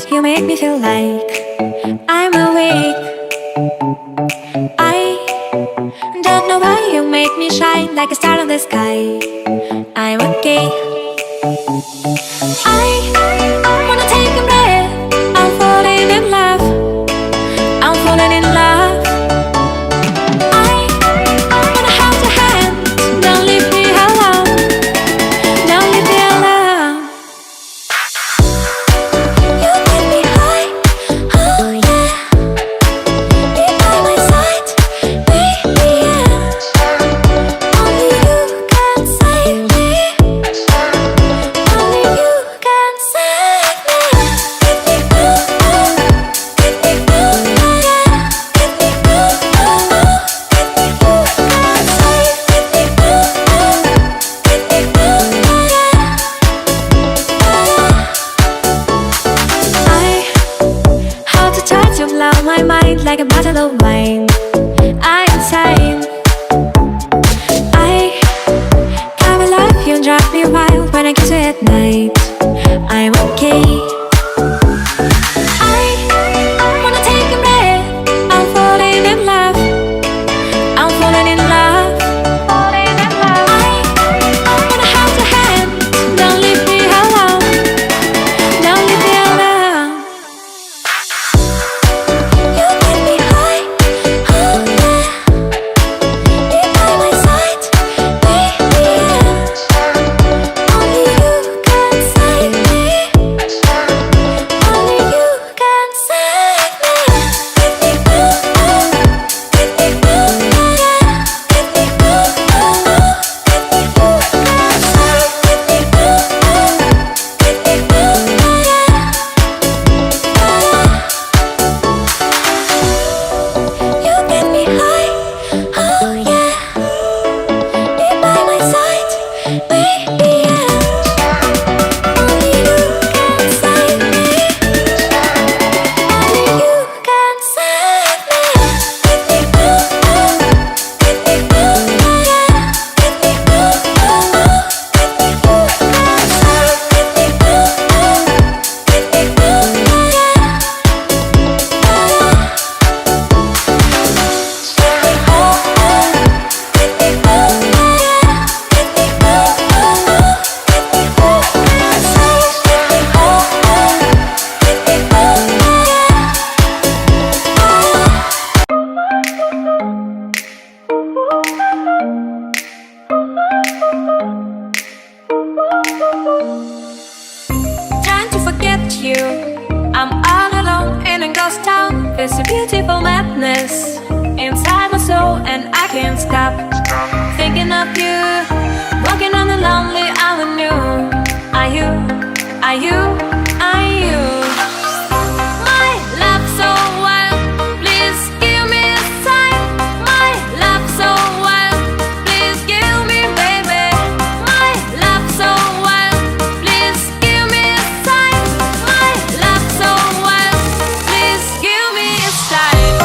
You make me feel like I'm awake. I don't know why you make me shine like a star in the sky. I'm okay. I wanna take a breath. I'm falling in love. I'm falling in love. I wanna hold your hand. Don't leave me alone. Don't leave me alone. You get me high, oh yeah. Be by my side, baby, yeah. Only you can save me. Only you can save me. Get me blue, get me blue, yeah. Get me blue, get me blue, can save. Get me blue, get me blue, yeah. How to touch of love, my mind like a bottle of wine. I insane. I come alive, you drive me wild when I kiss you at night. I'm okay. I wanna take a breath. I'm falling in love. I'm falling in love. Falling in love. I wanna hold your hand. Don't leave me alone. Don't leave me alone. You get me high, oh yeah. Be by my side, baby, yeah. Only you can save me. Only you can save me. Get me blue, get me blue, yeah. Get me blue, get me blue, can save. Get me blue, get me blue, yeah. You get me high, oh yeah. Be by my side, baby, yeah. Only you can save me. Only you can save me. Get me blue, get me blue, yeah. Get me blue, get me blue, can save. Get me blue, get me blue, yeah. Trying to forget you. I'm all alone in a ghost town. There's a beautiful madness inside my soul, and I can't stop thinking of you. Walking on the lonely avenue. Are you? Are you? Are you? My love so wild, please give me a sign. My love so wild, please give me, baby. My love so wild, please give me a sign. My love so wild, please give me a sign.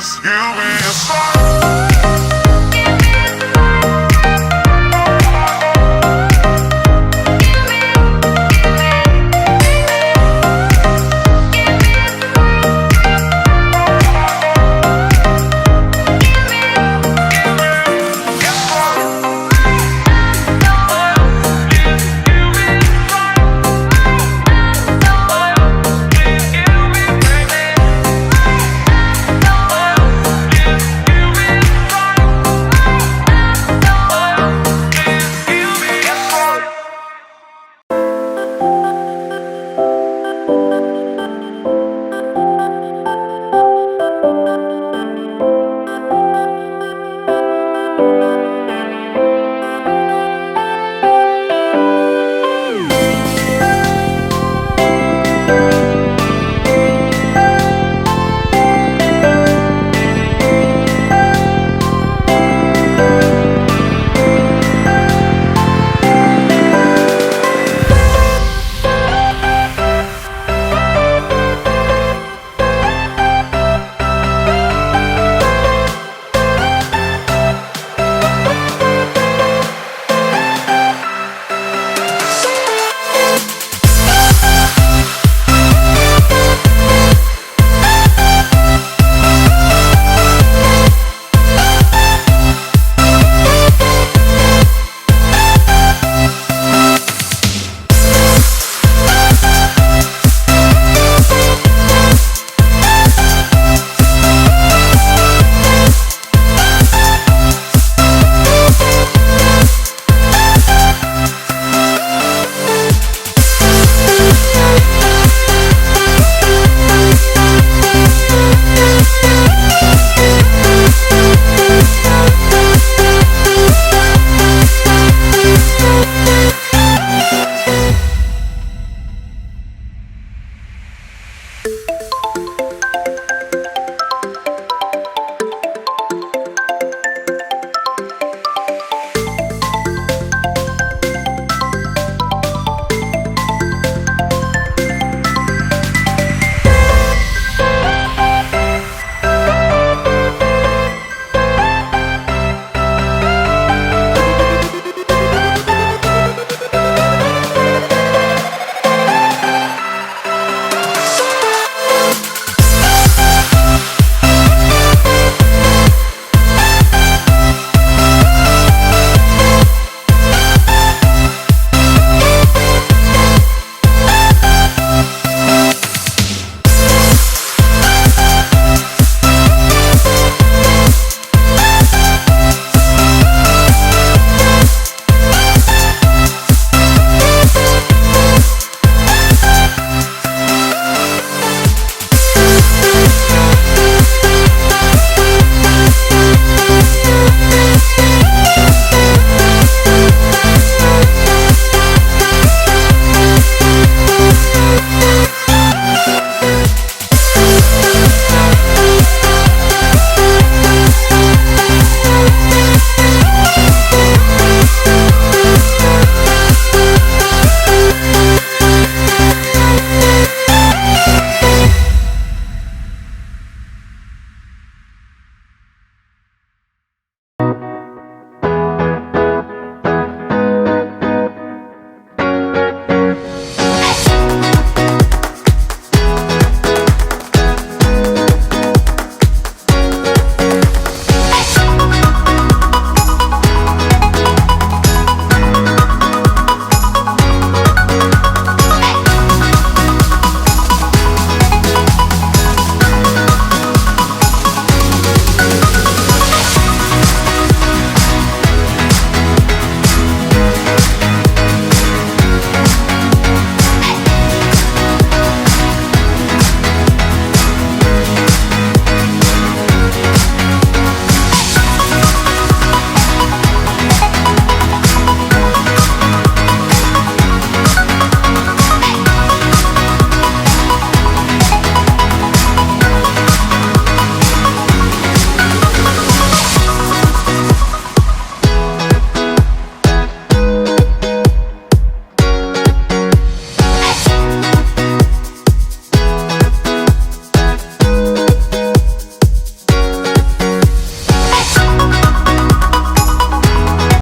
just give me a sign.